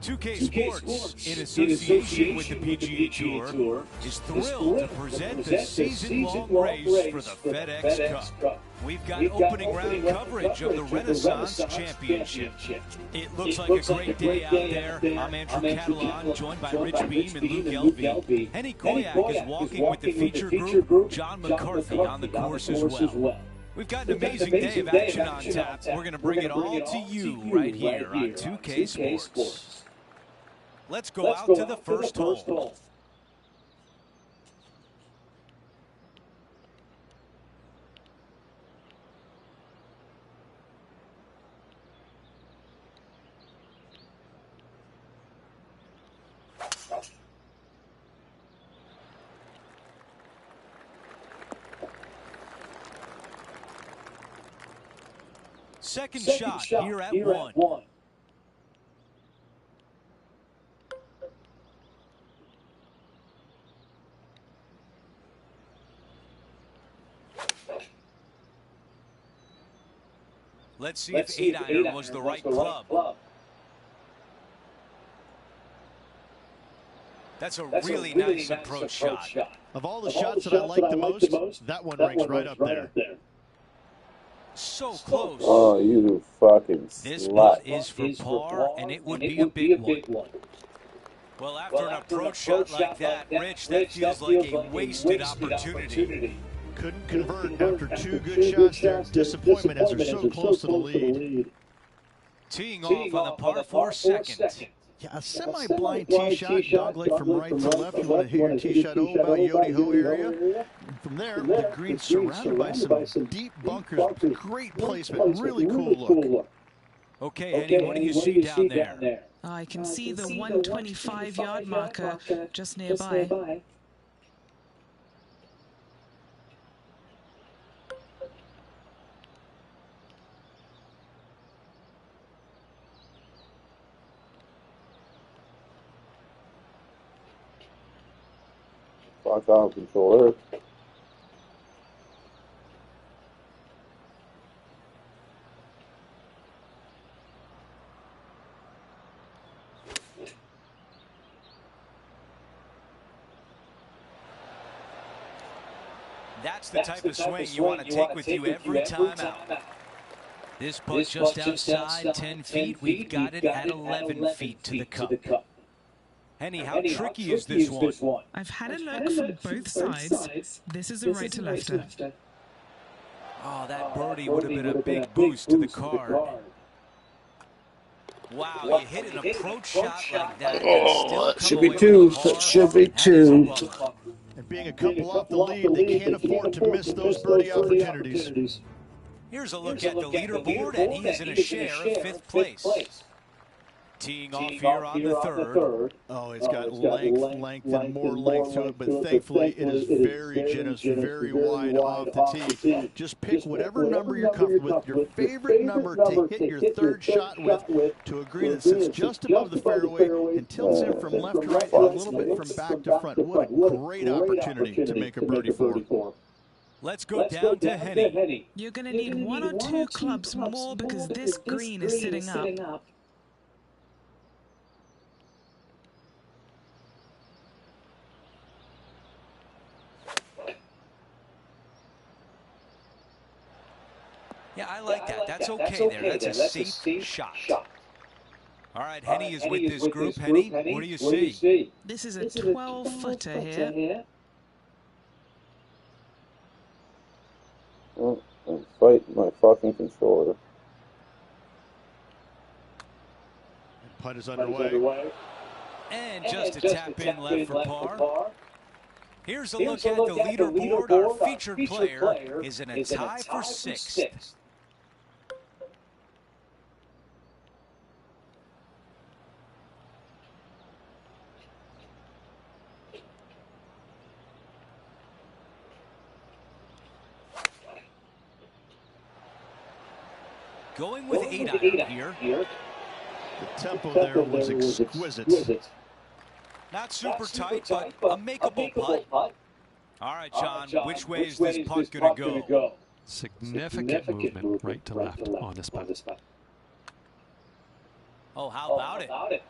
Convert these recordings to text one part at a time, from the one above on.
2K Sports, in association with the PGA Tour, is thrilled to present the season-long race for the FedEx Cup. We've got opening round coverage of the Renaissance Championship. It looks like a great day out there. I'm Andrew Catalan, joined by Rich Beam and Luke Elvey. Henny Koyak is walking with the feature group, John McCarthy on the course as well. We've got an amazing day of action on tap. We're going to bring it all to you right here on 2K Sports. Let's go out to the first hole. Second shot here at one. Let's see if 8-iron was the right club. That's a really nice approach shot. Of all the shots that I like the most, that one ranks right up there. So close. Oh, you fucking This slut. putt is for par, and it would be a big one. Well, after an approach shot like that, Rich, that feels like a wasted opportunity. Couldn't convert after two good shots there. Disappointment as they're so close to the lead. Teeing off on the par 4 second. Yeah, a semi-blind tee shot, dogleg from right to left. You want to hit your tee shot over about Yodi-Ho area. From there, the green's surrounded by some deep bunkers. Great placement, really cool look. Okay, Henny, what do you see down there? I can see the 125-yard marker just nearby. Fuck off, controller. That's the type of swing you want to take with you every time out. This putt just outside 10 feet. We've got it at 11 feet to the cup. Henny, how tricky is this one? I've had a look from both sides. This is a right to lefter. Oh, that birdie would have been a big boost to the card. Wow, you hit an approach shot like that. Oh, that should be two. That should be two. And being a couple off the lead, they can't afford to miss those birdie opportunities. Here's a look at the leaderboard, and he is in a share of 5th place. Teeing off here on the third. Oh, it's got length, and more length to it, but thankfully it is very generous, very wide off the tee. Just pick whatever number you're comfortable with, your favorite number to hit your third shot with, to a green that sits just above the fairway and tilts in from left to right and a little bit from back to front. What a great opportunity to make a birdie for. Let's go down to Henny. You're going to need 1 or 2 clubs more because this green is sitting up. Yeah, I like that. That's okay there. That's a safe shot. All right, Henny is with this group. Henny, what do you see? This is a 12-footer here. Oh, I'm fighting my fucking controller. Putt is underway. And just a tap in left for par. Here's a look at the leaderboard. Our featured player is in a tie for 6th. Going with 8-iron here. The tempo there was exquisite. Not super tight, but a makeable putt. All right, John, which way is this putt going to go? Significant movement right to left on this putt. Oh, how about it?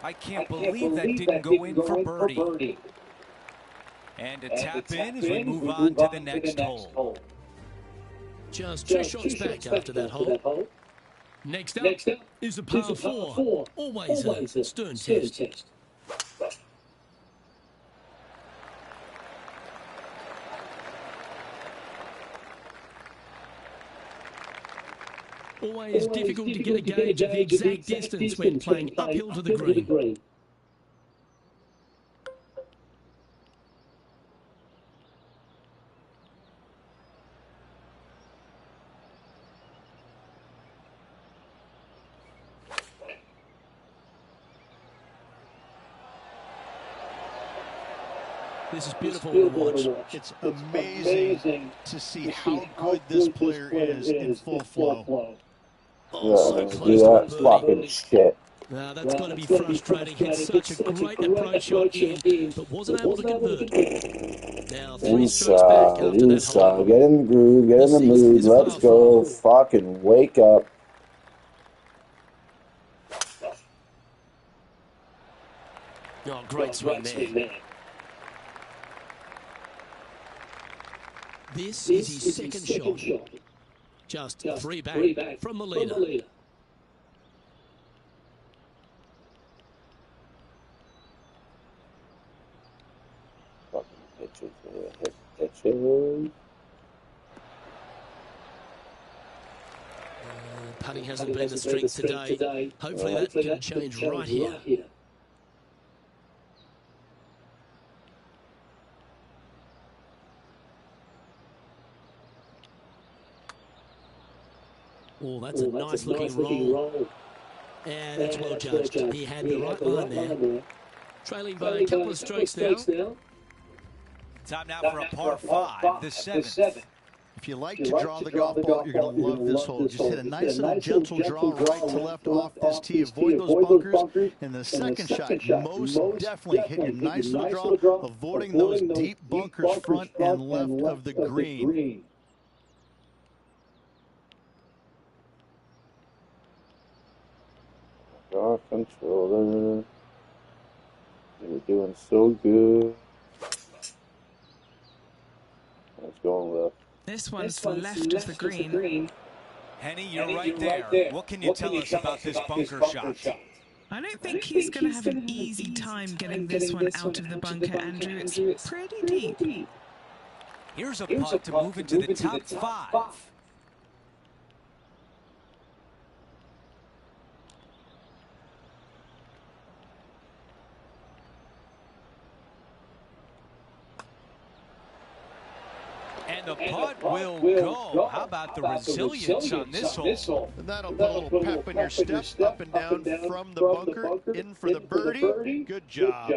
I can't believe that didn't go in for birdie. And a tap in as we move on to the next hole. Just 2 shots back after that hole. Next up is a par 4. Always a stern test. Always difficult to get a gauge of the exact distance when playing uphill to the green. This is beautiful to watch. It's amazing to see how good this player is in full flow. Oh, so close to a birdie. Shit. Now, that's got to be frustrating. Hit such a great approach shot in, but wasn't able to convert. Now, 3 strokes back after that hole. Get in the groove, get in the mood, let's go. Fucking wake up. Oh, great swing there. This is his second shot. Just 3 back from the leader. Fucking pitches. Putting hasn't been the strength today. Hopefully that can change right here. Oh, that's a nice looking roll. And that's well judged. He had the right line there. Trailing by a couple of strokes now. Time now for a par 5, the 7th. If you like to draw the golf ball, you're going to love this hole. Just hit a nice little gentle draw right to left off this tee. Avoid those bunkers. And the second shot, most definitely hit your nice little draw, avoiding those deep bunkers front and left of the green. Draw controller. You're doing so good. Let's go left. This one's left of the green. Henny, you're right there. What can you tell us about this bunker shot? I don't think he's going to have an easy time getting this one out of the bunker, Andrew. It's pretty deep. Here's a putt to move into the top 5. And the putt will go. How about the resilience on this hole? And that'll put a little pep in your step, up and down from the bunker, in for the birdie. Good job.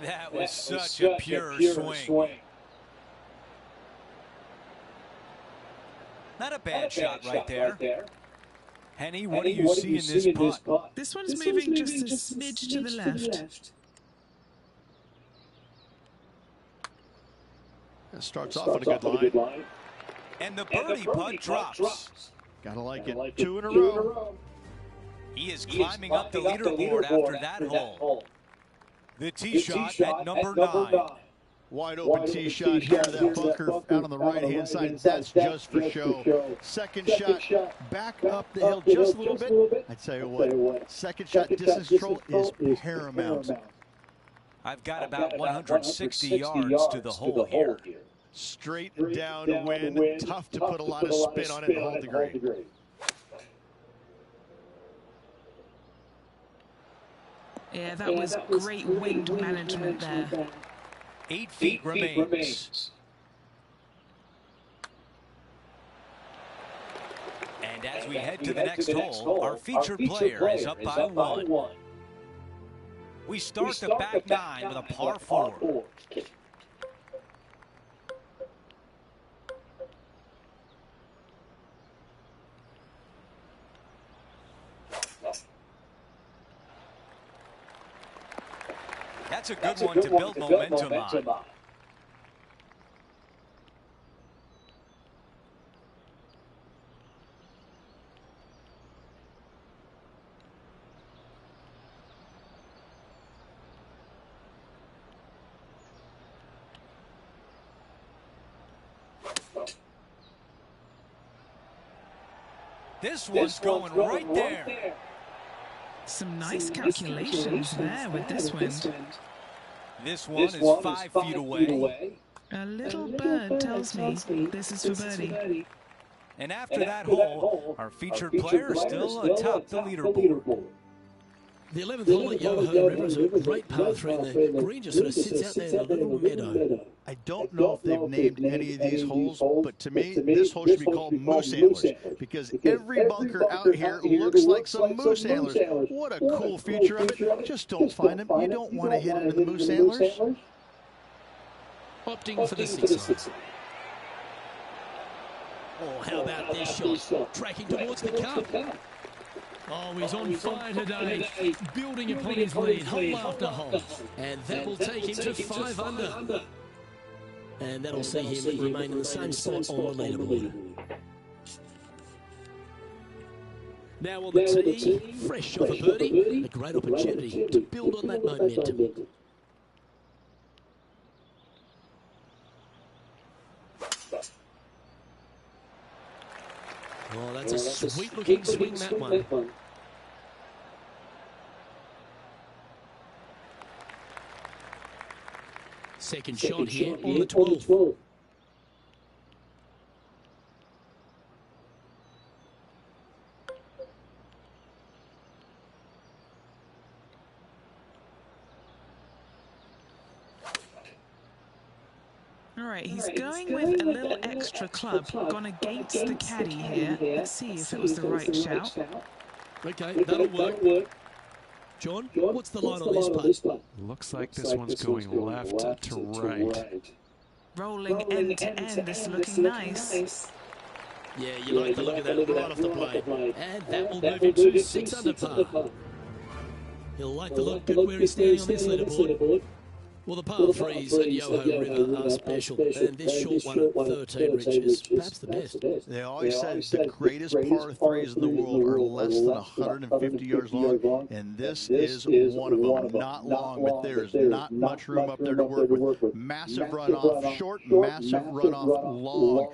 That was such a pure swing. Not a bad shot right there. Henny, what do you see in this putt? This one's moving just a smidge to the left. It starts off on a good line. And the birdie putt drops. Gotta like it. 2 in a row. He is climbing up the leaderboard after that hole. The tee shot at number 9. Wide open tee shot here, that bunker out on the right-hand side. That's just for show. Second shot, back up the hill just a little bit. I tell you what, second shot distance control is paramount. I've got about 160 yards to the hole here. Straight downwind, tough to put a lot of spin on it and hold the green. Yeah, that was great wind management there. 8 feet remains. And as we head to the next hole, our featured player is up by 1. We start the back 9 with a par 4. That's a good one to build momentum on. This one's going right there. Some nice calculations there with this wind. This one is 5 feet away. A little bird tells me this is for birdie. And after that hole, our featured player is still atop the leaderboard. The 11th hole at Yoho River is a great par 3, and the green just sort of sits out there in a little meadow. I don't know if they've named any of these holes, but to me, this hole should be called Moose Antlers, because every bunker out here looks like some moose antlers. What a cool feature of it. Just don't find them. You don't want to hit into the moose antlers. Opting for the 6 iron. Oh, how about this shot? Tracking towards the cup. Oh, he's on fire today, building upon his lead, hole after hole. And that will take him to 5 under. And that'll see him remain in the same spot on the leaderboard. Now on the tee, fresh shot for birdie, a great opportunity to build on that momentum. Oh, that's a sweet-looking swing, that one. Second shot here on the 12th. All right, he's going with a little extra club, gone against the caddy here. Let's see if it was the right shout. Okay, that'll work. John, what's the line on this putt? Looks like this one's going left to right. Rolling end to end, this is looking nice. Yeah, you like the look of that right off the plate. And that will move him to 6 under par. He'll like the look good where he's standing on this leaderboard. Well, the par 3s at Yoho River are special, and this short one at 13 reaches perhaps the best. They always said the greatest par 3s in the world are less than 150 yards long, and this is one of them. Not long, but there's not much room up there to work with. Massive runoff short, massive runoff long.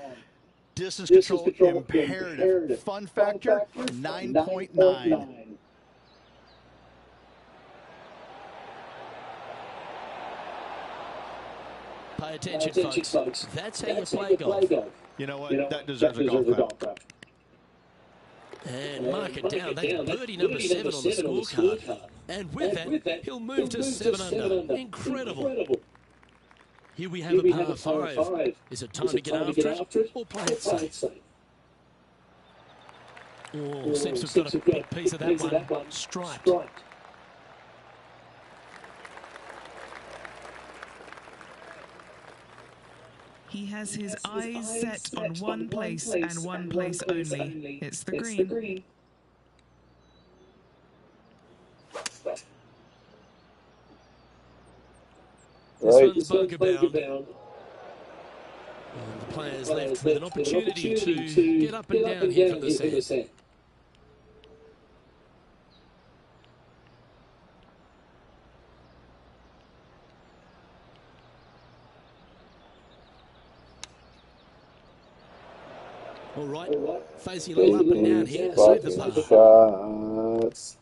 Distance control imperative. Fun factor, 9.9. Pay attention, folks. That's how you play golf. You know what? That deserves a golf clap. And mark it down. That's birdie number 7 on the scorecard. And with that, he'll move to 7 under. Incredible. Here we have a par 5. Is it time to get after it or play it safe? Oh, Simpson's got a big piece of that one. Striped. He has his eyes set on one place and one place only. It's the green. This one's bunker bound. And the player's left with an opportunity to get up and down here from the sand. All right, facing a little up and down here to save the par. Shots.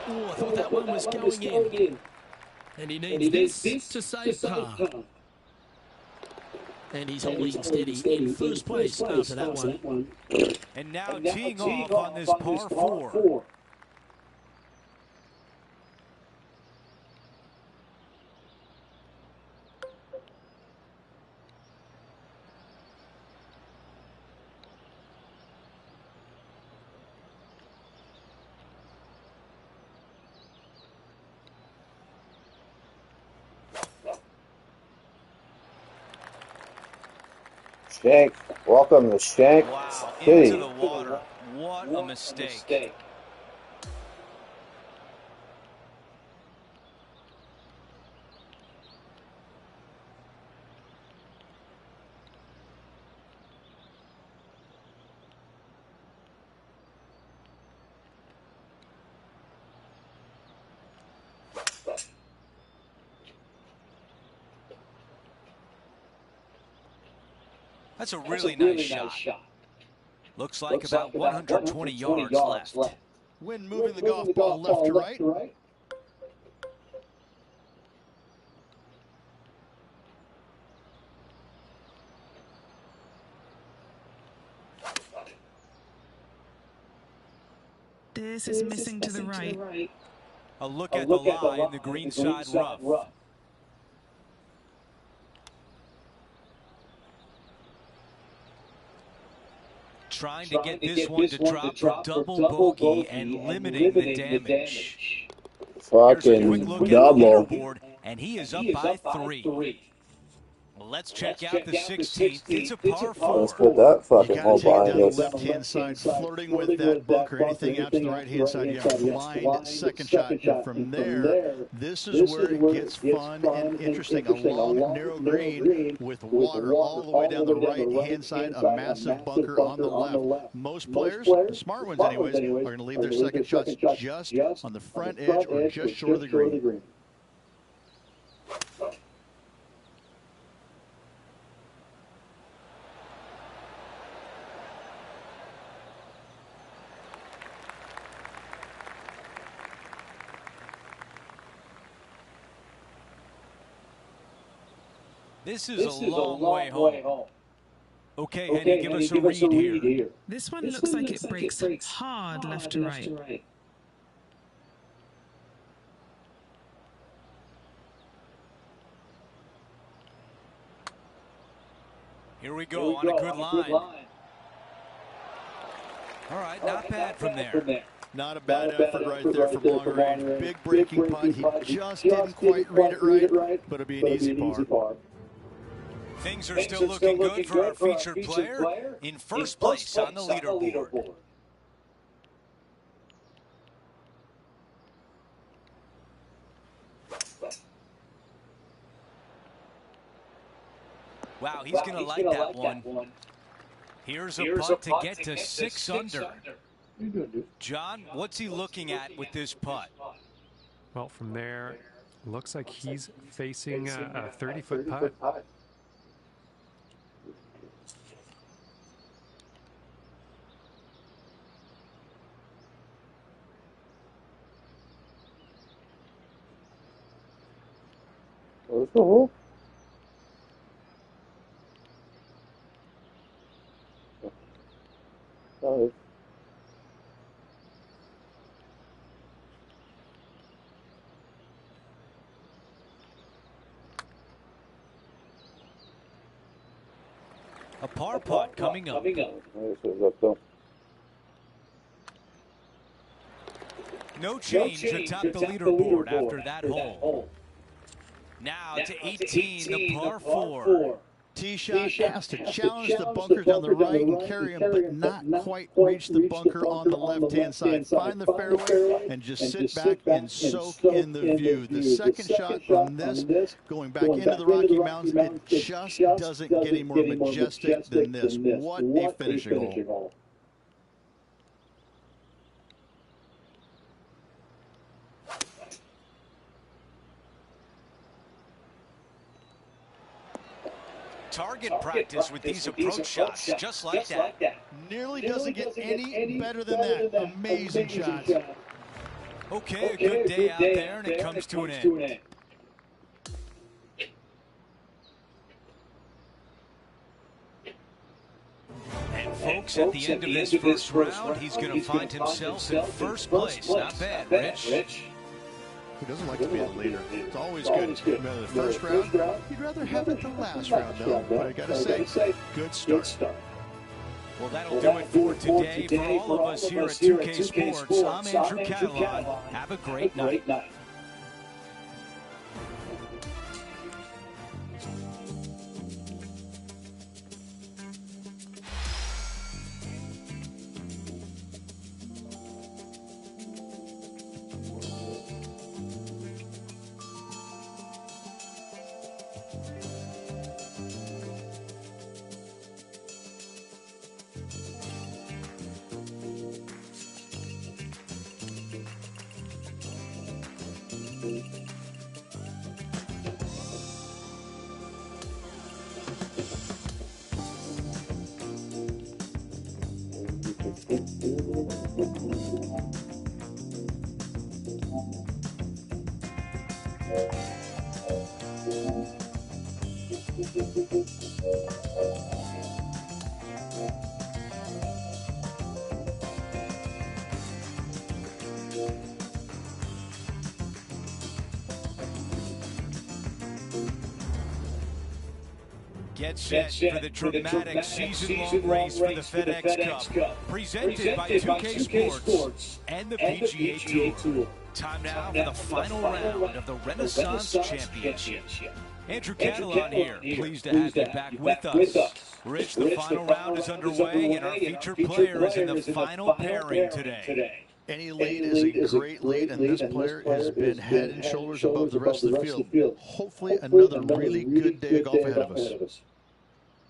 Oh, I thought that one was going in. And he needs this to save par. And he's holding steady in first place after that one. And now teeing off on this par 4. Shank, welcome to Shank Wow, City. into the water. What a mistake. That's a really nice shot. Looks like about 120 yards left. Wind moving the golf ball left to right. This is missing to the right. A look at the lie in the green side rough. Trying to get this one to drop for double bogey and limiting the damage. Fucking double. Board, and he is up by 3. Well, let's check out the 16th. It's a par 4. Let's put that fucking You hole got to take it behind down us. the left-hand side, flirting with that bunker. Anything out to the right-hand side, you have a blind second shot. And from there, this is where it gets fun and interesting. A long, narrow green with water all the way down the right-hand side, a massive bunker on the left. Most players, the smart ones anyways, are going to leave their second shots just on the front edge or just short of the green. This is a long way home. Okay, Eddie, give us a read here. This one looks like it breaks hard left to right. Here we go on a good line. All right, not bad from there. Not a bad effort right there from long range. Big breaking putt. He just didn't quite read it right, but it'll be an easy par. Things are still looking good for our featured player in first place on the leaderboard. Wow, he's going to like that one. Here's a putt to get to 6 under. John, what's he looking at with this putt? Well, from there, looks like he's facing a 30-foot putt. Where's the hole? Oh, A par putt coming up. No change atop the leaderboard after that hole. Now to 18, the par 4. Tee shot has to challenge the bunkers on the right and carry him, but not quite reach the bunker on the left-hand side. Find the fairway and just sit back and soak in the view. The second shot from this, going back into the Rocky Mountains, it just doesn't get any more majestic than this. What a finishing hole. Target practice with these approach shots, just like that. Nearly doesn't get any better than that. Amazing shot. Okay, a good day out there, and it comes to an end. And folks, at the end of this first round, he's going to find himself in first place. Not bad, Rich. Who doesn't like to be the leader? It's always good. Rather the first round, you'd rather have it the last round, though. But I gotta say, good start. Well, that'll do it for today. For all of us here at 2K Sports, I'm Andrew Catalan. Have a great night. Get set for the dramatic season-long race for the FedEx Cup, presented by 2K Sports and the PGA Tour. Time now for the final round of the Renaissance Championship. Andrew Catalan here, pleased to have you back with us. Rich, the final round is underway, and our featured player is in the final pairing today. Any lead is a great lead, and this player has been head and shoulders above the rest of the field. Hopefully another really good day of golf ahead of us.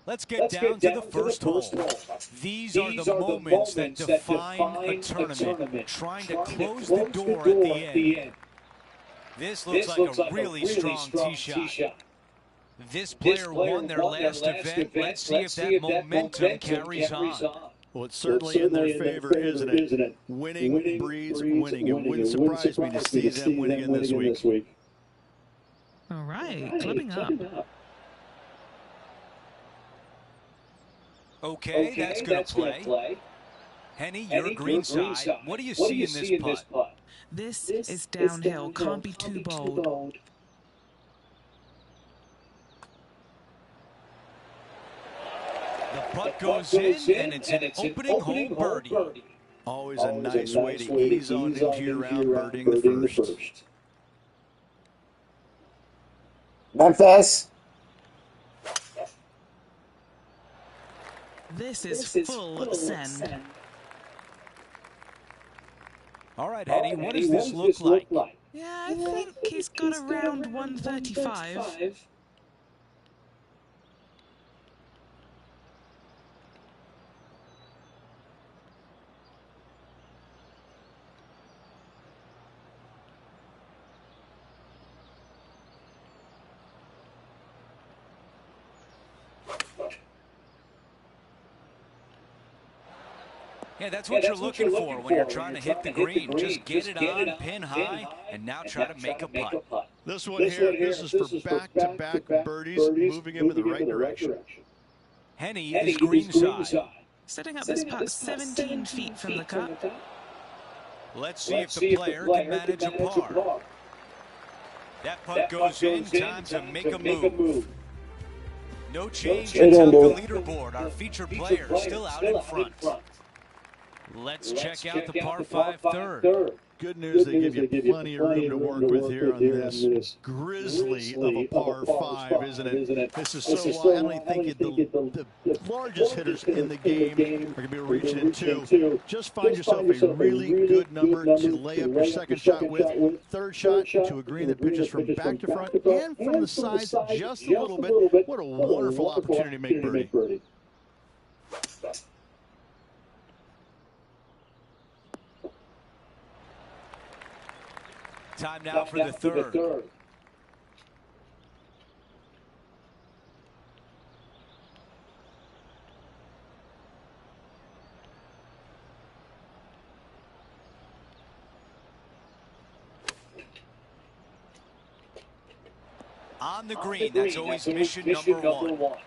Let's get down to the first hole. These are the moments that define a tournament, trying to close the door at the end. This looks like a really strong tee shot. This player won their last event. Let's see if that momentum carries on. Well, it's certainly in their favor, isn't it? Winning breeds winning. It wouldn't surprise me to see them win again this week. All right, clubbing up. Okay, that's going to play. Henny, you're green side. What do you see in this putt? This is downhill. Can't be too bold. The putt goes in, and it's an opening hole birdie. Always a nice way to ease on into your round, birding the first. Memphis. This is full send. All right, Henny, what does this look like? Yeah, I think he's got around 135. Yeah, that's what you're looking for when you're trying to hit the green. Just get it on, pin high, and now try to make a putt. This one here, this is for back-to-back birdies, moving him in the right direction. Henny is green side. Setting up this putt 17 feet from the cup. Let's see if the player can manage a par. That putt goes in, time to make a move. No change inside the leaderboard. Our featured player still out in front. Let's check out the par 5 third. Good news, they give you plenty of room to work with here on this grizzly of a par 5, isn't it? This is so wild. I only think the largest hitters in the game are going to be reaching it too. Just find yourself a really good number to lay up your second shot with. Third shot to a green that pitches from back to front and from the sides just a little bit. What a wonderful opportunity to make birdie. Time now for the third. On the green, that's always mission number one.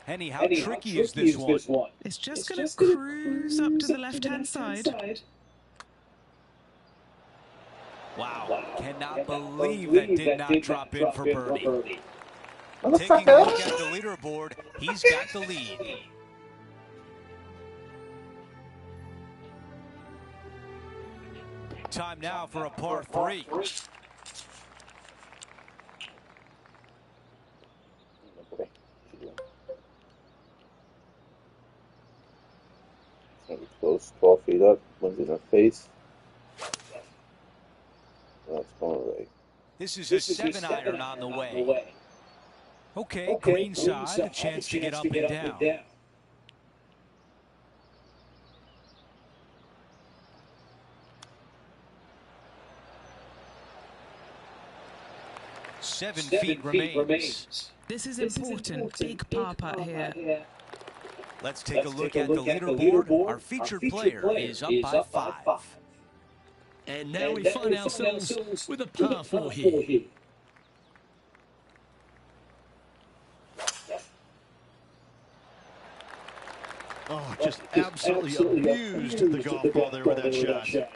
Henny, how tricky is this one? It's just going to cruise up to the left-hand side. Wow, cannot believe that did not drop in for birdie. Taking a look at the leaderboard, he's got the lead. Time now for a par 3. Close, 12 feet up, one's in our face. That's going right. This is a 7-iron on the way. Okay, green side, a chance to get up and down. Seven feet remains. This is important. Big par putt here. Let's take a look at the leaderboard. Our featured player is up by 5. And now we find ourselves with a par 4 here. Oh, just absolutely abused the golf ball there with that shot.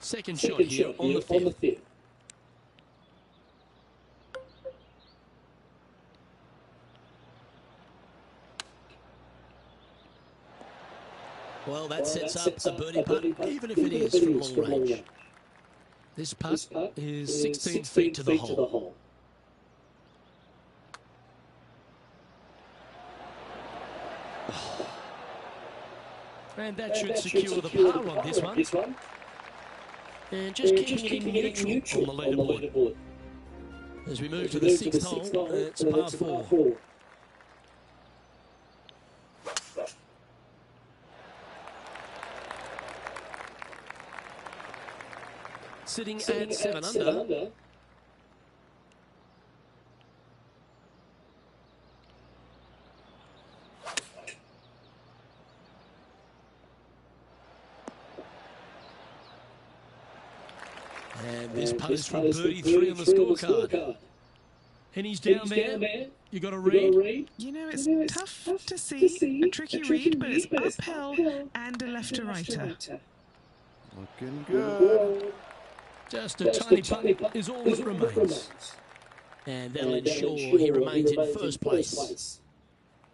Second shot here on the 5th. Well, that sets up a birdie putt, even if it is from long range. This putt is 16 feet to the hole. And that should secure the par on this one. And just keeping it in neutral on the leaderboard. As we move to the 6th hole, it's par 4. Sitting at 7 under. And this putt is from birdie 3 on the scorecard. And he's down there. You got a read? You know, it's tough to see, a tricky read, but it's uphill and a left-to-righter. Looking good. Just a tiny putt is all that remains. And that'll ensure he remains in first place.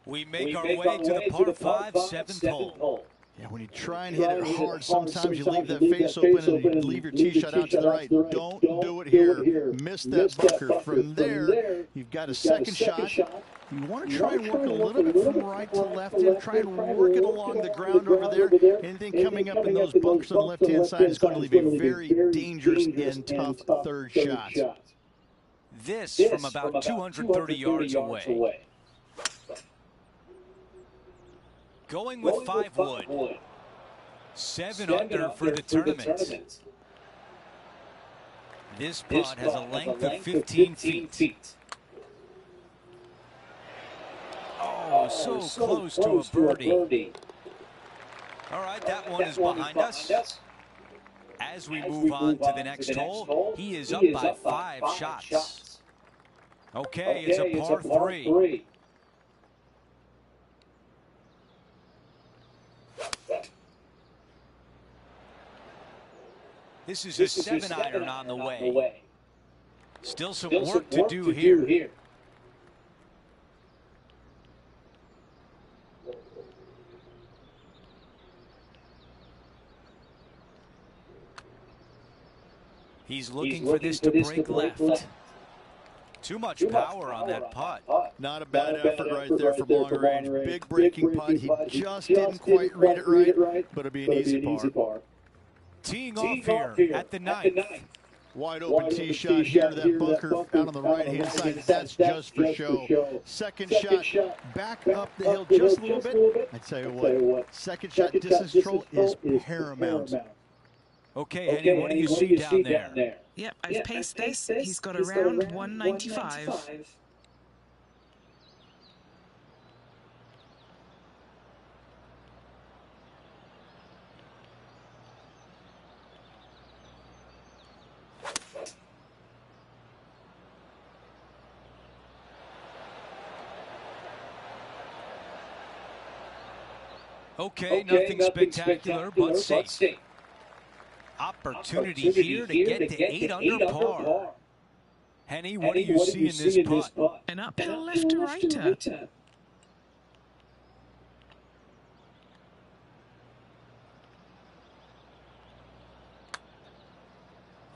We make our way to the par 5 7th hole. Yeah, when you try and hit it hard, sometimes you leave that face open and you leave your tee shot out to the right. Don't do it here. Miss that bunker. From there, you've got a second shot. You want to try and work a little bit from right to left and try and work it along the ground over there. Anything coming up in those bunkers on the left-hand side is going to leave a very dangerous and tough third shot. This from about 230 yards away. Going with 5 wood. 7 under for the tournament. This putt has a length of 15 feet. Oh, so close to a birdie. All right, that one is behind us. As we move on to the next hole, he is up by 5 shots. Okay, it's a par 3. This is a 7-iron on the way. Still some work to do here. He's looking for this to break left. Too much power on that putt. Not a bad effort right there from long range. Big breaking putt. He just didn't quite read it right, but it'll be an easy par. Teeing off here at the 9th. Wide open tee shot here to that bunker out on the right-hand side. That's just for show. Second shot back up the hill just a little bit. I tell you what, second shot distance control is paramount. Okay, Eddie, what do you see down there? Yep, I've paced this. He's got around 195. Okay, nothing spectacular, but safe. Opportunity here to get to 8 under par. Henny, what do you see in this putt? An uphill left-to-righter.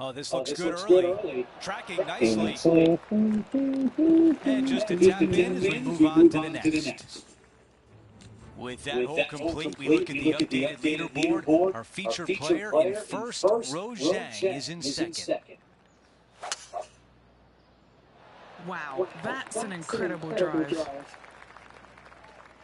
Oh, this looks good early. Tracking nicely. And just a tap in as we move on to the next. With that hole complete, we look at the updated leaderboard. Our featured player in first, Rose Zhang, is in second. Wow, that's an incredible drive.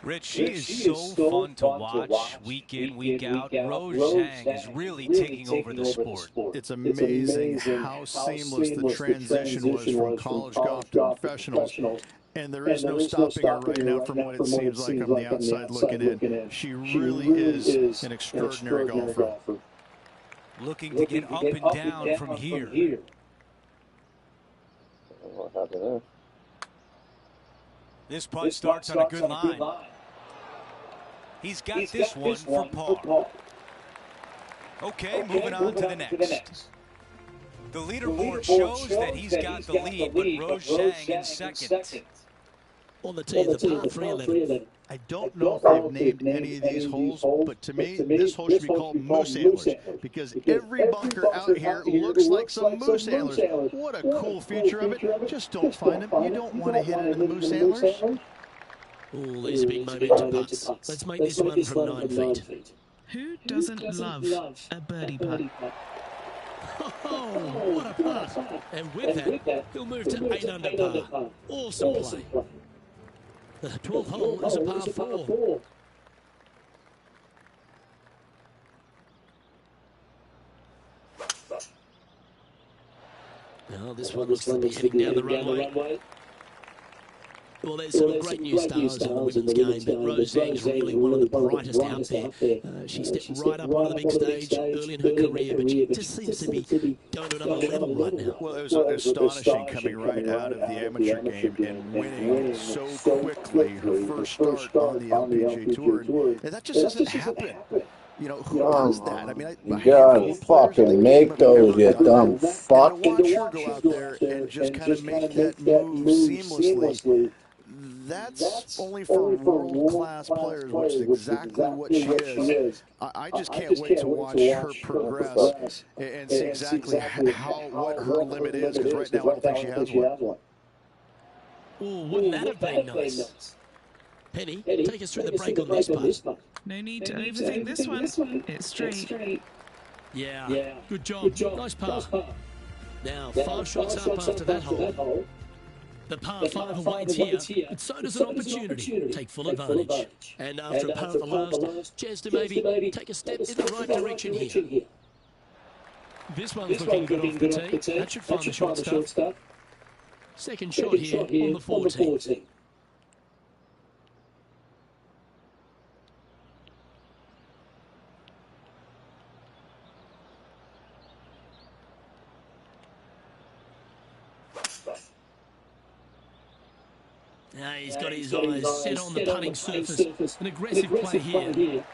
Rich, she is so fun to watch week in, week out. Rose Zhang is really taking over the sport. It's amazing how seamless the transition was from college golf to professionals. And there is no stopping her right now from what it seems like on the outside looking in. She really is an extraordinary golfer. Looking to get up and down from here. What happened there? This putt starts on a good line. He's got this one for par. Okay, moving on to the next. The leaderboard shows that he's got the lead, but Rose Zhang in second. On the tee, the par 3 11. I don't know if they've named any of these holes, but to me, this hole should be called Moose Antlers, because every bunker out here looks like some moose antlers. What a cool feature of it. Just don't find them. You don't want to hit it in the moose antlers. Oh, these are big momentum putts. Let's make this one from 9 feet. Who doesn't love a birdie putt? Oh, what a putt. And with that, he'll move to 8 under par. Awesome play. The 12th hole is a par 4. Now this one looks to be heading down the runway. Well, there's some great new stars in the women's game, but Rose Zhang is really one of the brightest out there. She stepped right up onto the big stage early in her career, but she just seems to be going to another level right now. Well, it was astonishing coming right out of the amateur game and winning so quickly her first start on the LPGA Tour. And that just doesn't happen. You know, who does that? I mean, God, fucking make those, you dumb fuck. Watch her go out there and just kind of make that move seamlessly. That's only for world-class players, which is exactly what she is. I just can't wait to watch her progress and see exactly what her limit is, because right now I don't think she has one. Oh, wouldn't that have been nice? Penny, take us through the break on this putt. No need to overthink this one. It's straight. Yeah, good job. Nice par. Now, 5 shots up after that hole. The par 5 awaits here, but so does an opportunity. Take full advantage. And after a par at the last, chance to maybe take a step in the right direction here. This one's looking good off the tee. That should find the short stuff. Second shot here on the 14. Now he's got his eyes set on the putting surface. An aggressive play here.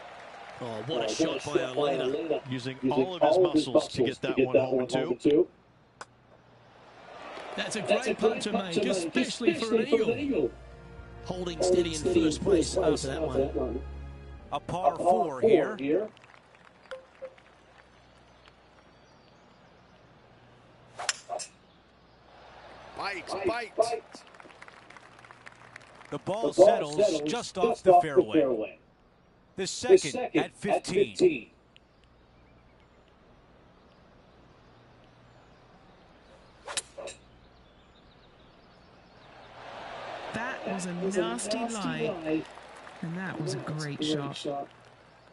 Oh, what a shot by Olena. Using all of his muscles to get that one home too. That's a great putt to make, especially for an eagle. Holding steady in first place after that one. A par 4 here. Bite. The ball settles just off the fairway. The second at 15. That was a nasty lie, and that was a great shot.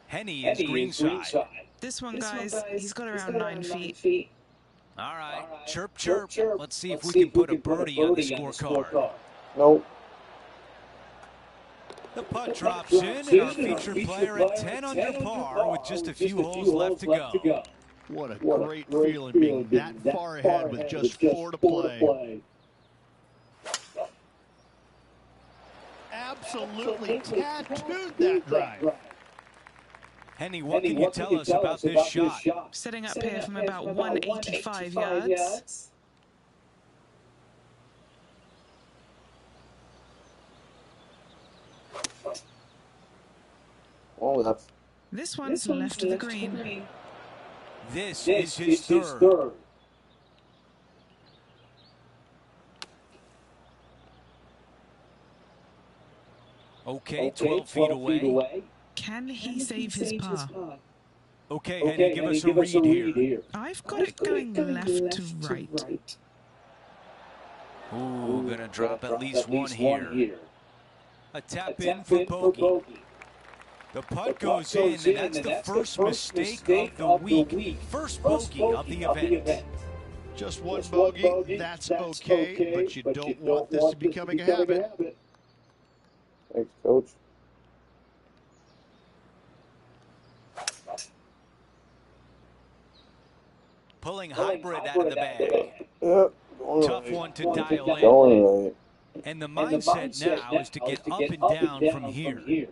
Henny is greenside. This one, guys, he's got around 9 feet. All right, chirp, chirp. Let's see if we can put a birdie on the scorecard. Nope. The putt drops in, and our featured player at 10 under par with just a few holes left to go. What a great feeling being that far ahead with just 4 to play. Absolutely tattooed that drive. Henny, what can you tell us about this shot? Setting up here from about 185 yards. Oh, that's... This one's left of the green. This is his third. Okay, 12 feet away. Can he save his par? Okay, Henny, give us a read here. I've got it going left to right. Ooh, gonna drop at least one here. A tap in for bogey. The putt goes in, and that's the first mistake of the week. First bogey of the event. Just one bogey, that's okay, but you don't want this to be becoming a habit. Thanks, Coach. Pulling hybrid out of the bag. Yep. Tough one to dial in. Going right. And the mindset now is to get up and down from here.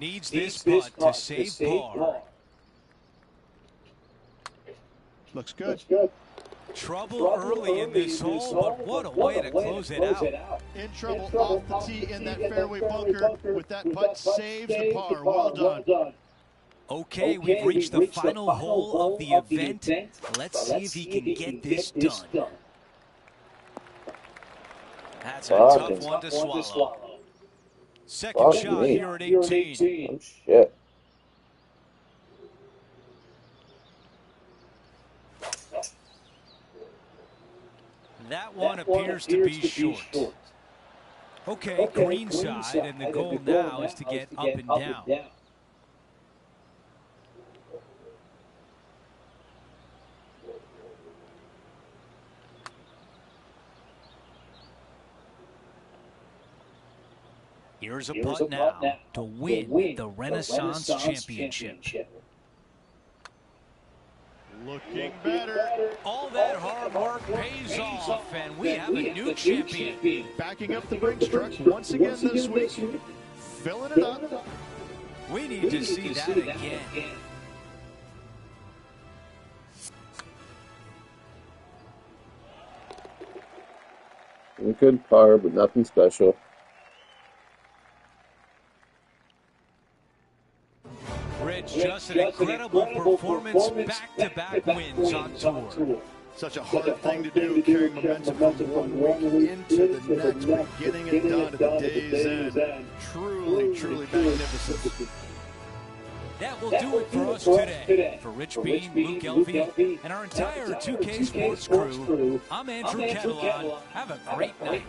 Needs this putt to save par. Looks good. Trouble early in this hole, but what a way to close it out. In trouble off the tee in that fairway bunker. With that putt, saves the par. Well done. Okay, we've reached the final hole of the event. Let's see if he can get this done. That's a tough one to swallow. Second shot here at 18. Oh, shit. That one appears to be short. Okay, green side, and the goal now is to get up and down. Here's a putt now to win the Renaissance Championship. Looking better. All that hard work pays off, and we have a new champion. Backing up the brake truck once again this week. Filling it up. We need to see that again. A good par, but nothing special. Rich, just an incredible performance, back-to-back wins on tour. Such a hard thing to do, carrying momentum from one week into the next, but getting it done at the day's end. Truly, truly magnificent. That will do it for us today. For Rich Bean, Luke Elvey, and our entire 2K Sports crew, I'm Andrew Catalan. Have a great night.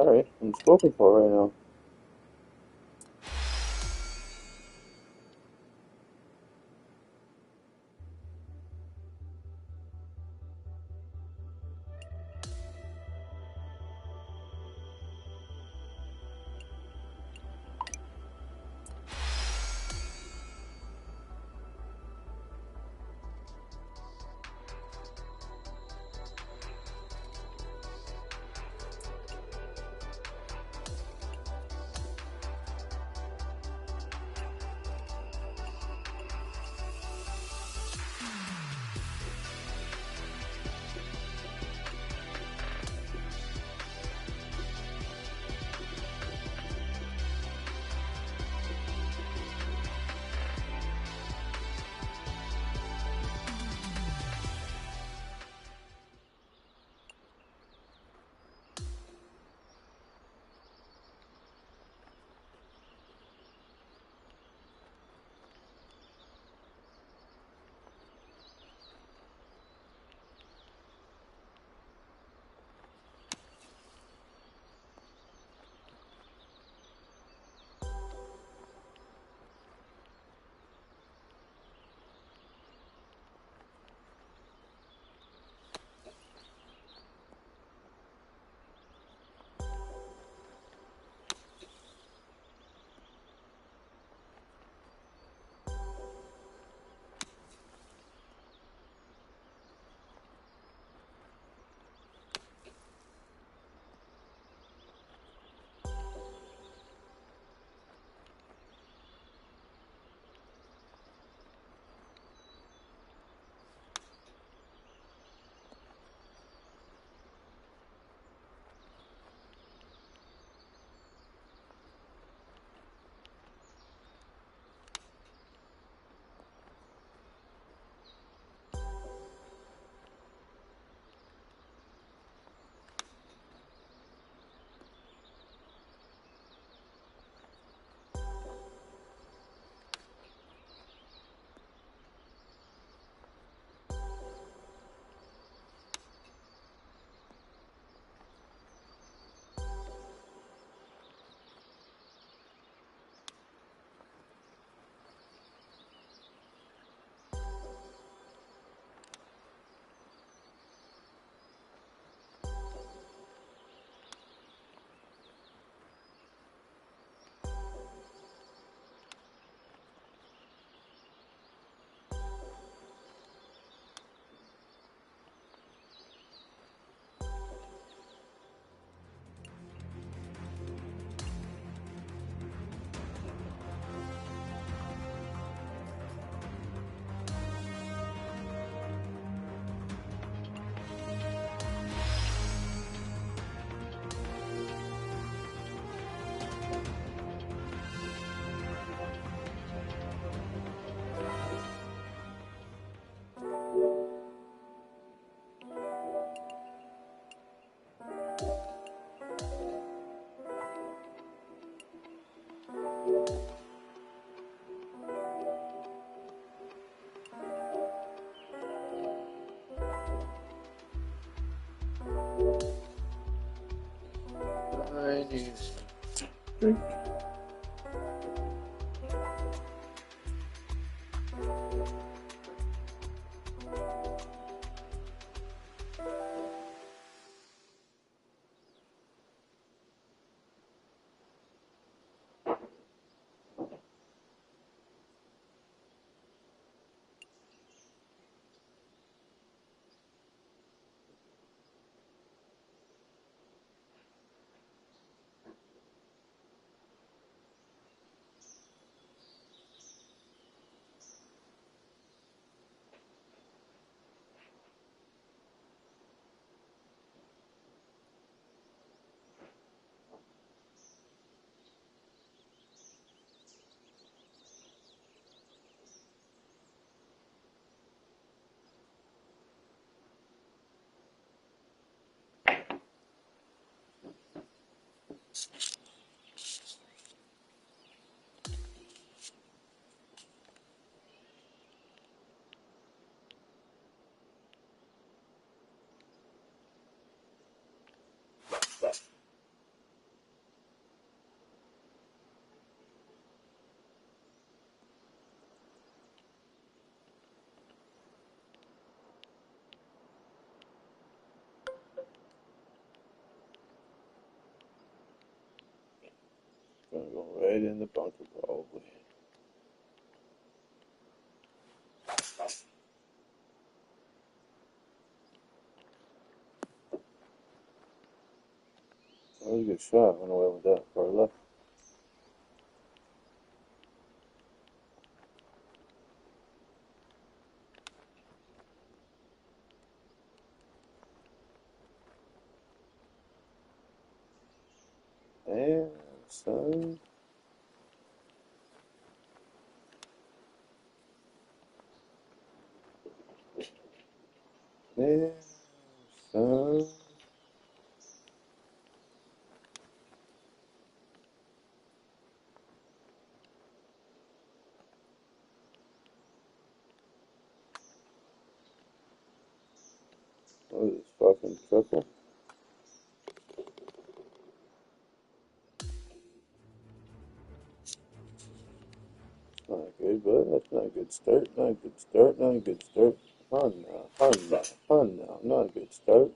Alright, I'm spoken for right now. right in the bunker, probably. That was a good shot. Went away with that. Far left. And son. And son. What is this fucking triple? Not good, but that's not a good start. Not a good start. Not a good start. Not a good start. Not a good start.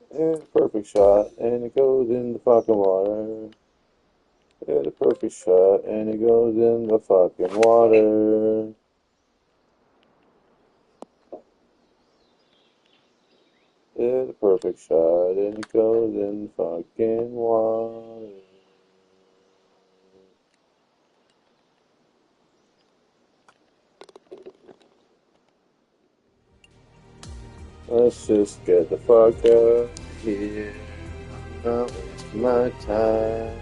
And perfect shot, and it goes in the fucking water. Yeah, the perfect shot, and it goes in the fucking water. Yeah, the perfect shot, and it goes in the fucking water. Let's just get the fuck out of here. Not waste my time.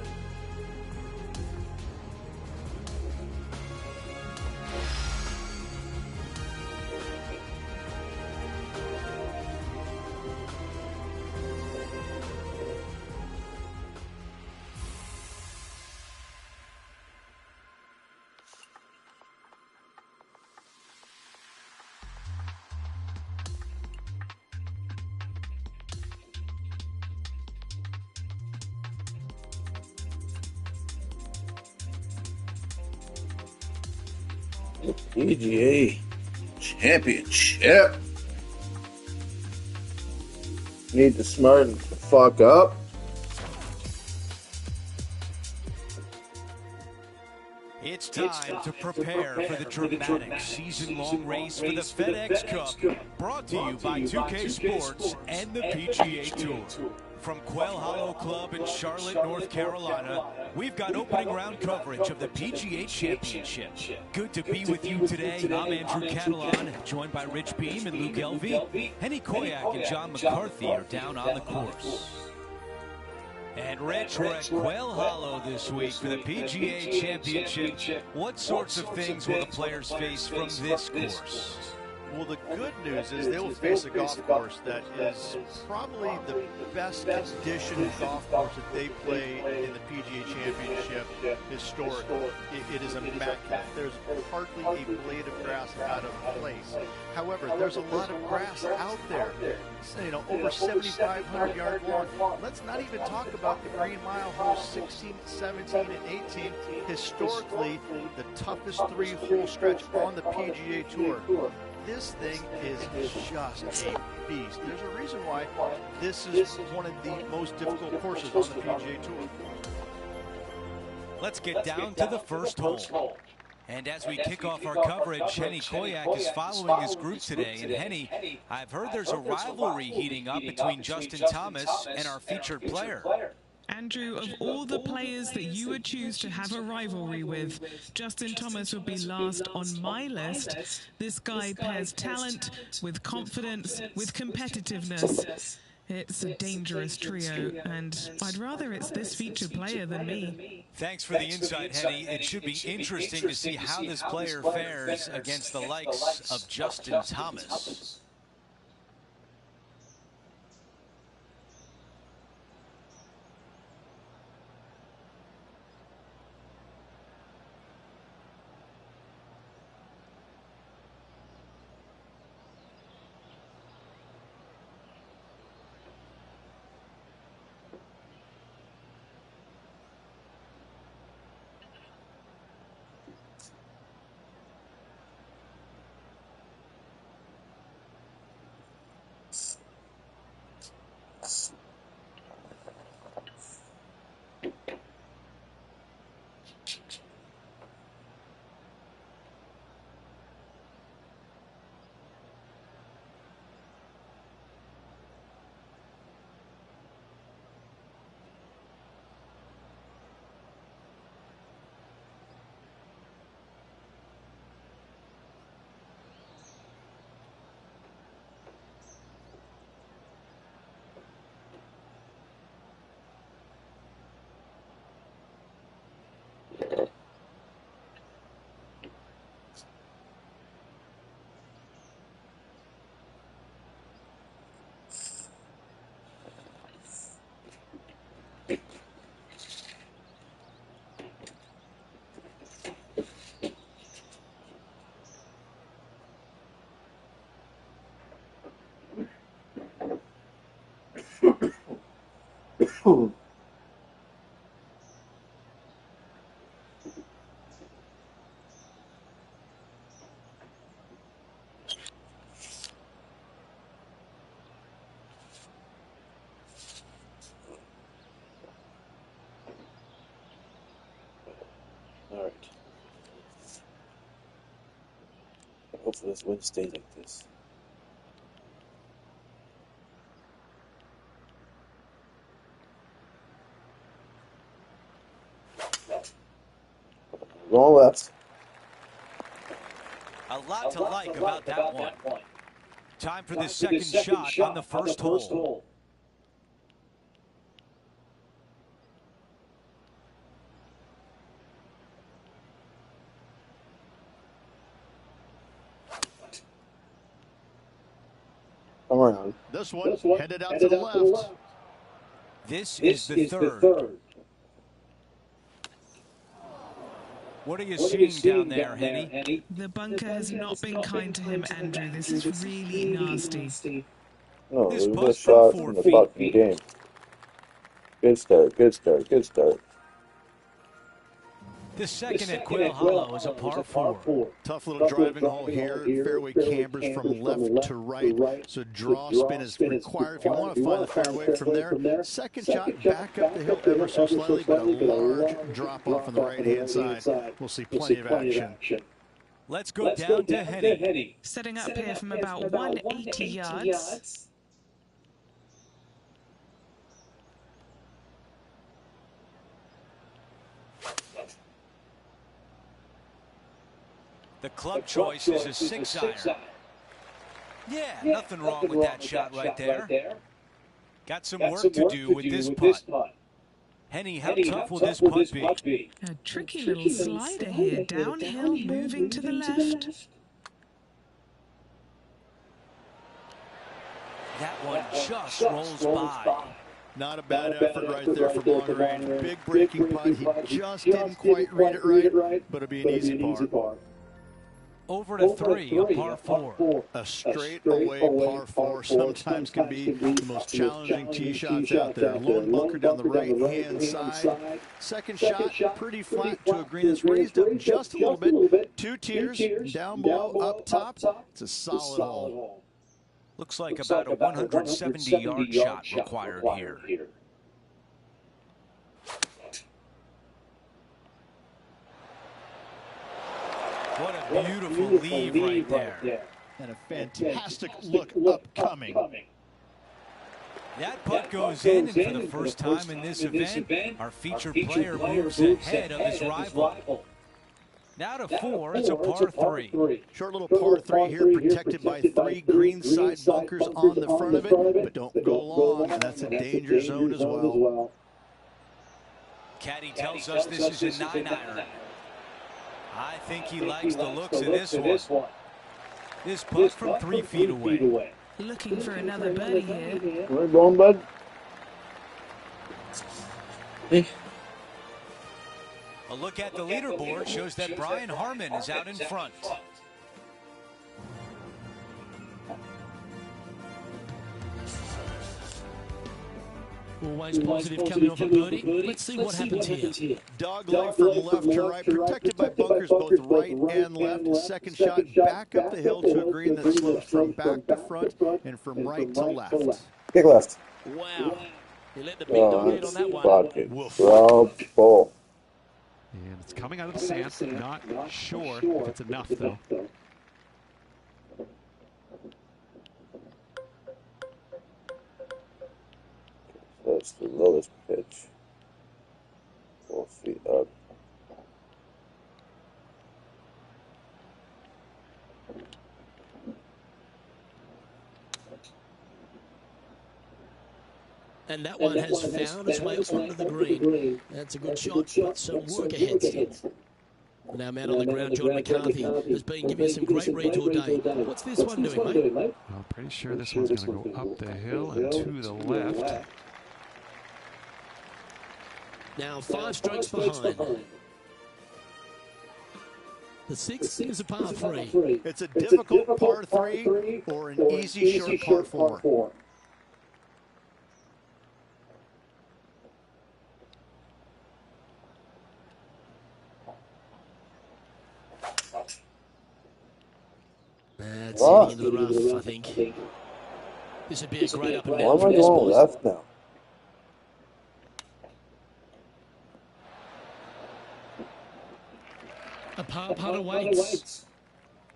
PGA Championship. Need to smarten the fuck up. It's time to prepare for the dramatic season-long race for the FedEx Cup, brought to you by 2K Sports and the PGA Tour. From Quail Hollow Club in Charlotte, North Carolina, we've got opening round coverage of the PGA Championship. Good to be with you today. I'm Andrew Catalan, joined by Rich Beam and Luke Elvey. Henny Koyak and John McCarthy are down on the course. And Rich, we're at Quail Hollow this week for the PGA Championship. What sorts of things will the players face from this course? Well, the good news is they will face a golf course that is probably the best conditioned golf course that they play in the PGA Championship historically. It is immaculate. There's hardly a blade of grass out of place. However, there's a lot of grass out there, you know, over 7,500 yards long. Let's not even talk about the green mile holes 16, 17, and 18. Historically, the toughest three-hole stretch on the PGA Tour. This thing is just a beast. There's a reason why this is one of the most difficult courses on the PGA Tour. Let's get down to the first hole. And as we kick off our coverage, Henny Koyak is following his group today. And Henny, I've heard there's a rivalry heating up between Justin Thomas and our featured player. Andrew, of all the players that you would choose to have a rivalry with, Justin Thomas would be last on my list. This guy pairs talent with confidence, with competitiveness. It's a dangerous trio, and I'd rather it's this featured player than me. Thanks for the insight, Henny. It should be interesting to see how this player fares against the likes of Justin Thomas. All right. Hopefully this wind stays like this. Going left. A lot to like about that one. Time for the second shot on the first hole. Come around. This one headed out to the left. This is the third. What are you seeing down there, Henny? The bunker has not been kind to him, Andrew. This is really nasty. No, This it was a putt's shot from in 4 the fucking game. Good start, good start, good start. The second at Quail Hollow is a par 4. Tough little driving hole here. Fairway cambers from left to right. So draw spin is required if you want to find the fairway from there. Second shot back up the hill ever so slightly, but a large drop off on the right-hand side. We'll see plenty of action. Let's go down to Henny. Setting up here from about 180 yards. The club choice is a 6-iron. Yeah, nothing wrong with that shot right there. Got some work to do with this putt. Henny, how tough will this putt be? A tricky little slider here, downhill, moving to the left. That one just rolls by. Not a bad effort right there from long range. Big breaking putt. He just didn't quite read it right, but it'll be an easy par. Over to 3, a par 4. A straight-away par 4 sometimes can be the most challenging tee shots out there. Lone bunker down the right-hand side. Second shot, pretty flat to a green that's raised up just a little bit. 2 tiers, down below, up top. It's a solid hole. Looks like about a 170-yard shot required here. What a beautiful leave right there. And a fantastic look upcoming. That putt goes in, and for the first time in this event, our featured player moves ahead of his rival. Now to 4, it's a par 3. Short little par 3 here, protected by 3 greenside bunkers on the front of it, but don't go long, and that's a danger zone as well. Caddy tells us this is a 9-iron. I think he likes the looks of this one. This putt from 3 feet away. Looking for another birdie here. Where you going, bud? A look at the leaderboard shows that Brian Harman is out in front. Always positive coming off a birdie. Let's see what happens here. Dog leg from left to right, protected by bunkers both right and left. Second shot back up the hill to a green that slopes from back to front and from right to left. Kick left. Wow. He let the big dog hit on that one. Fucking trouble. And it's coming out of the sand. Not sure if it's enough, though. That's the lowest pitch. 4 feet up. And that one has found its way onto the green. That's a good shot, but some work ahead still. Now man on the ground, John McCarthy has been giving some great reads all day. What's this one doing, mate? I'm pretty sure this one's going to go up the hill and to the left. Now 5 strokes behind. The 6th is a par 3. It's a difficult par 3 or an easy short par 4. That's heading into the rough, I think. This would be a great up and down from this, boys. Left now. A par putt awaits.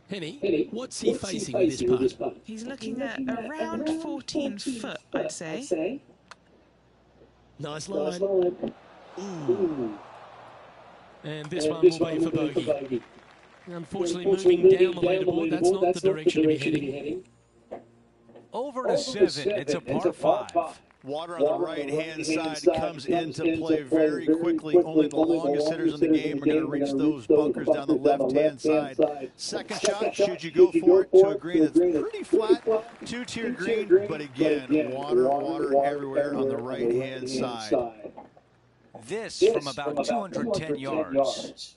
Henny, what's he facing with this putt? He's looking at around 14 foot, I'd say. Nice line. Ooh. And this one will be for bogey. Unfortunately, moving down the leaderboard, that's not the direction to be heading. Over to 7, it's a par 5. Water on the right-hand side comes into play very quickly. Only the longest hitters in the game are going to reach those bunkers down the left-hand side. Second shot, should you go for it, to a green that's pretty flat, 2-tier green, but again, water everywhere on the right-hand side. This from about 210 yards.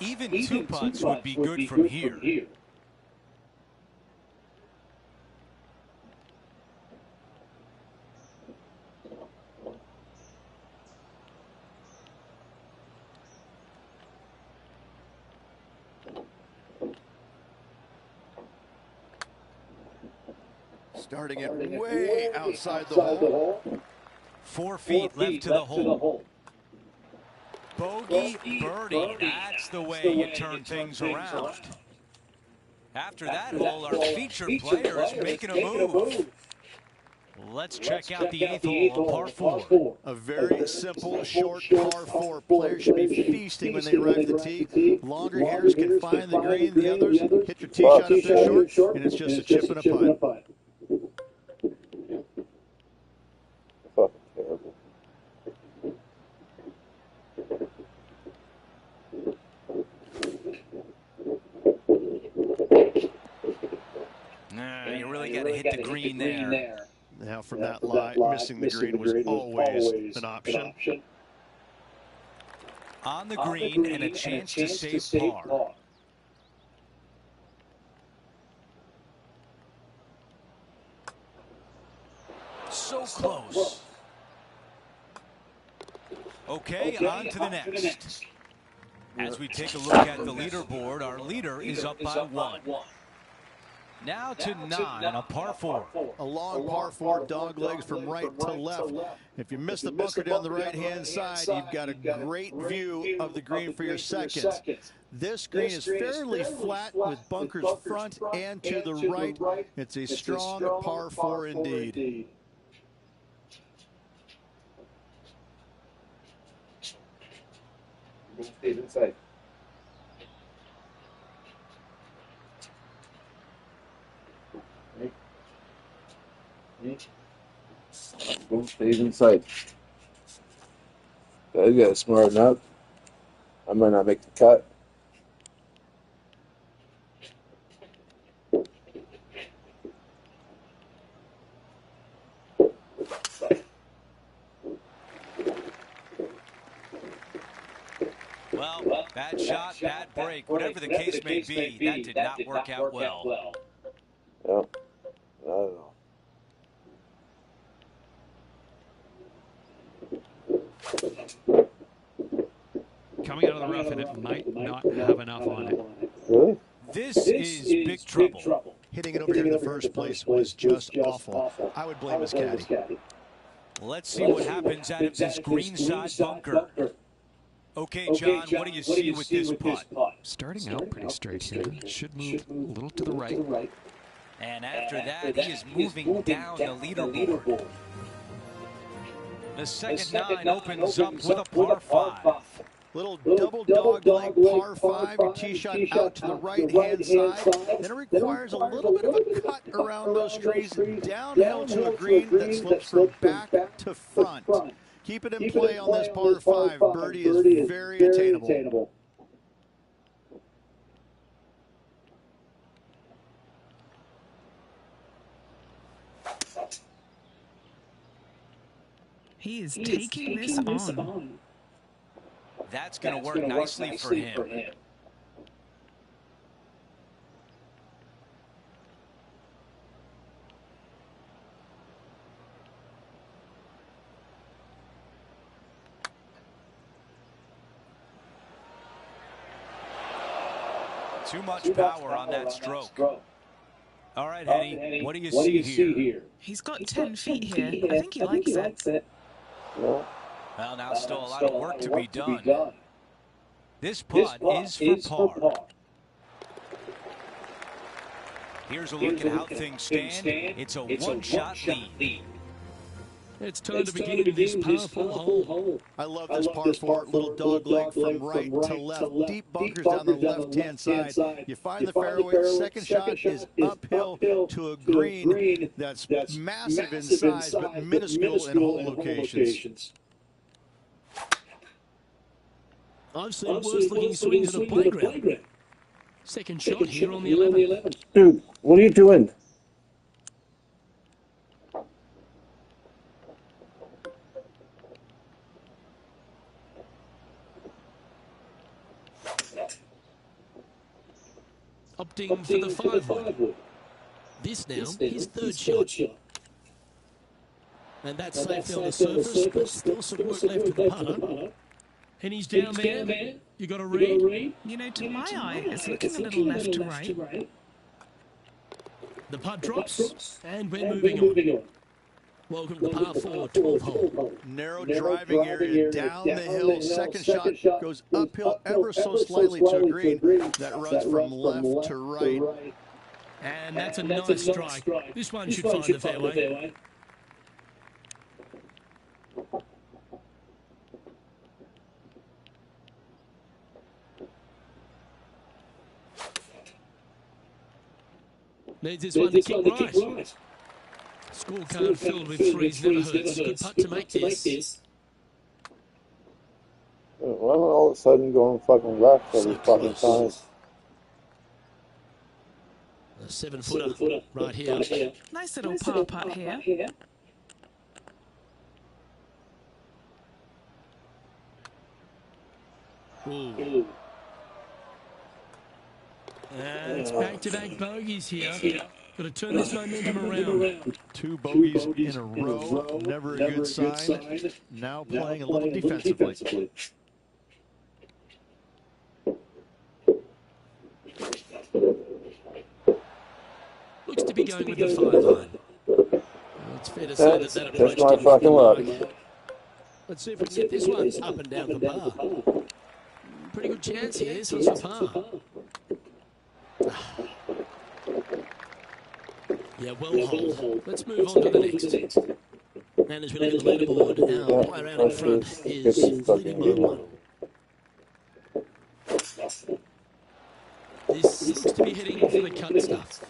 Even 2 putts would be good from here. Starting it way outside the hole. 4 feet left to the hole. Bogey, birdie, that's the way you turn things around. After that hole, our featured player is making a move. Let's check out the 8th hole, a par 4. A very simple, short par 4. Players should be feasting when they arrive at the tee. Longer hitters can find the green. The others hit your tee shot up there short, and it's just a chip and a putt. Fucking terrible. really got to hit the green there. Now from that lie, missing the green was always an option. On the green and a chance to save par. So close. Okay, on to the next. As we take a look at the leaderboard, our leader is up by 1. Now to 9 on a par 4. A long par 4, dog legs from right to left. If you miss the bunker down the right-hand side, you've got a great view of the green for your seconds. This green is fairly flat with bunkers front and to the right. It's a strong par 4 indeed. Stay inside. Boom stays inside. I got smart enough. I might not make the cut. Well, bad shot, bad break. Whatever the case may be, that did not work out well. Yeah, not at all. Coming out of the rough, and it might not have enough on it. Really? This is big trouble. Hitting it over here in the first place was just awful. I would blame his caddy. Let's see what happens out of this greenside bunker. Okay, John, what do you see with this putt? Starting out pretty straight here. Should move a little to the right. And after that, he is moving down the leaderboard. The second 9 opens up with a par 5. Little double dog leg par 5, your tee shot out to the right-hand side. Then it requires a little bit of a cut around those trees, downhill to a green that slopes from back to front. Keep it in play on this par 5. Birdie is very attainable. He is taking this on. That's going to work nicely for him. Too much power on that stroke. All right, Henny, what do you see here? He's got 10 feet here. I think he likes it. Well, now still a lot of work to be done. This putt is for par. Here's a look at how things stand. It's a one-shot lead. It's time to begin this powerful hole. I love this par 4, little dog leg from right to left. Deep bunkers down the left-hand side. You find the fairway. Second shot is uphill to a green that's massive in size but minuscule in hole locations. I've seen worse-looking swings at a playground. Second shot here on the 11th. Dude, what are you doing? Opting for the 5-wood. This now, his third shot. And that's safe on the surface, but still some work left to the putter. And he's down there. You got a read? You know, to my eye, it's looking a little left to right. The putt drops, and we're moving on. Welcome to the par 4, 12th hole. Narrow driving area down the hill. Second shot goes uphill ever so slightly to a green that runs from left to right. And that's a nice strike. This one should find the fairway. Needs this one to kick right. Scorecard filled with threes never hurts. Good putt to make this. Why am I all of a sudden going fucking left every fucking time? 7-footer right here. Nice little par putt here. Ooh. And it's back-to-back bogeys here. Got to turn this momentum around. 2 bogeys in a row, never a good sign. Now playing a little defensively. Looks to be going with the 5-line. Well, it's fair to say that approach That's my fucking luck. Let's see if we can get this one up and down for par. Pretty good chance here. This one's for par. Yeah, well hold. Let's move on to the next. And as we look at the leaderboard, our player out in front is leading by 1. This looks to be heading for the cut stuff.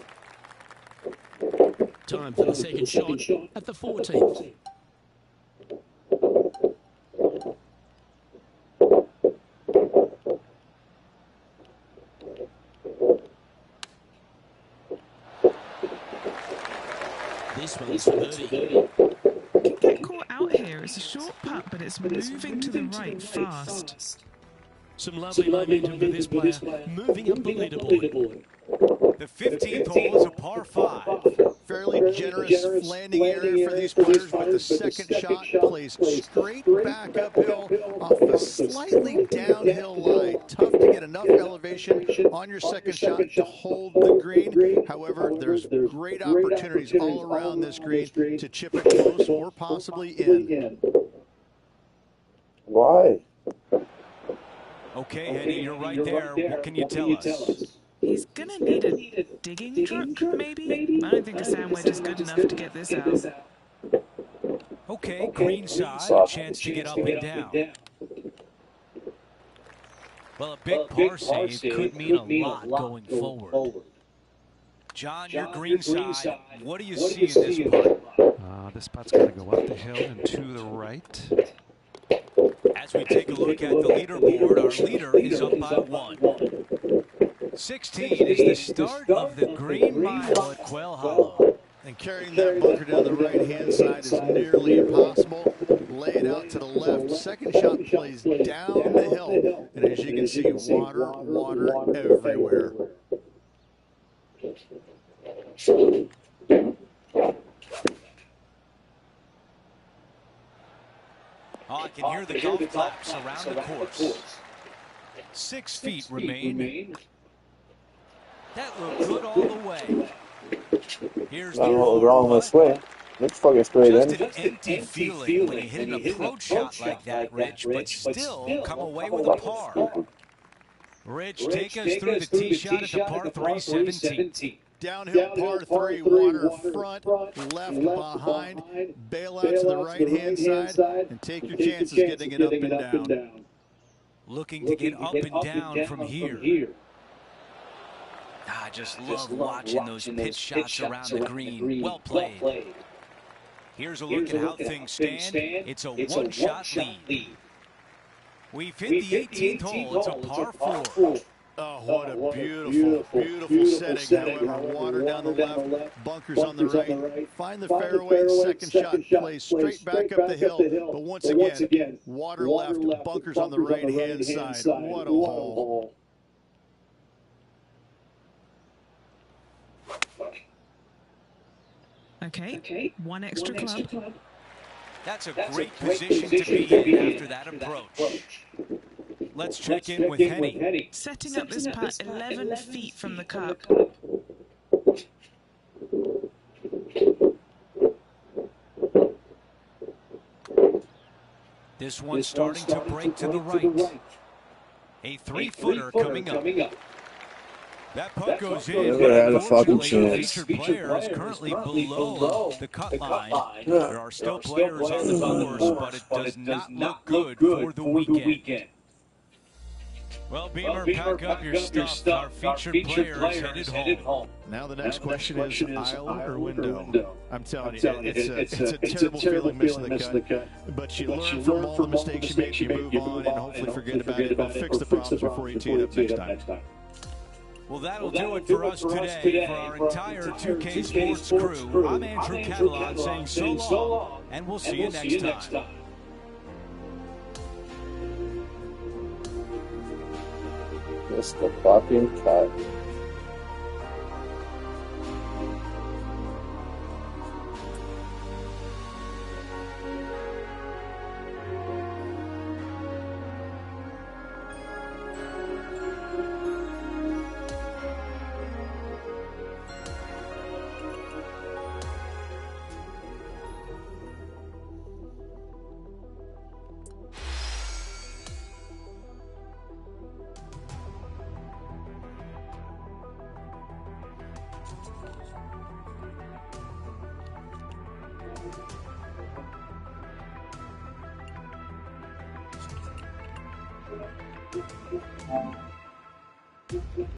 Time for the second shot at the 14th. This one's for birdie. Could get caught out here. It's a short putt, but it's moving to the right fast. Some lovely momentum for this player, moving up the leaderboard. The 15th hole is a par 5. Fairly generous landing area for these players, but the second shot plays straight back uphill off a slightly downhill lie. Tough to get enough elevation on your second shot to hold the green. However, there's great opportunities all around this green to chip it close or possibly in. Why? Okay, Henny, you're right there. What can you tell us? He's going to need a digging truck, maybe? I don't think a sand wedge is good enough to get this out. Okay, green side, a chance to get up and down. Well, a big par save could mean a lot going forward. John, your green side, what do you see in this putt? This putt's going to go up the hill and to the right. As we take a look at the leaderboard, our leader is up by 1. 16 is the start of the Green Mile at Quail Hollow. And carrying that bunker down the right-hand side is nearly impossible. Lay it out to the left. Second shot plays down the hill. And as you can see, water everywhere. Oh, I can hear the golf claps around the course. 6 feet remain. That looked good all the way. Here's the I don't know what was wrong with swing. Looks fucking straight in. Just an empty feeling when you hit an approach shot like that, Rich, but still come away with a par. Rich, take us through the tee shot at the par 3 17. Downhill par 3, water front, left behind, bail out to the right-hand side, and take your chances getting it up and down. Looking to get up and down from here. I just love watching those pitch shots around the green. Well played. Here's a look at how things stand. It's a one-shot lead. We've hit the 18th hole. It's a par 4. Oh, what a beautiful setting. However, water down the left, bunkers on the right. Find the fairway, second shot plays straight back up the hill. But once again, water left, bunkers on the right-hand side. What a hole. Okay, one extra club. That's a great position to be in after that approach. Let's check in with Henny. Setting up this putt 11 feet from the cup. This one's starting to break to the right. A 3-footer coming up. That putt goes in. Never had a fucking chance. The featured player is currently below the cut line. There are still players on the course, but it does not look good for the weekend. Well, Beamer, pack up your stuff. Our featured player is headed home. Now the next question is aisle or window. I'm telling you, it's a terrible feeling missing the cut. But you learn from all the mistakes you make, you move on, and hopefully forget about it. But fix the problems before you tee it up next time. Well, that'll do it for us today. For our entire 2K Sports crew, I'm Andrew Catalan saying so long, and we'll see you next time. Missed the fucking cut.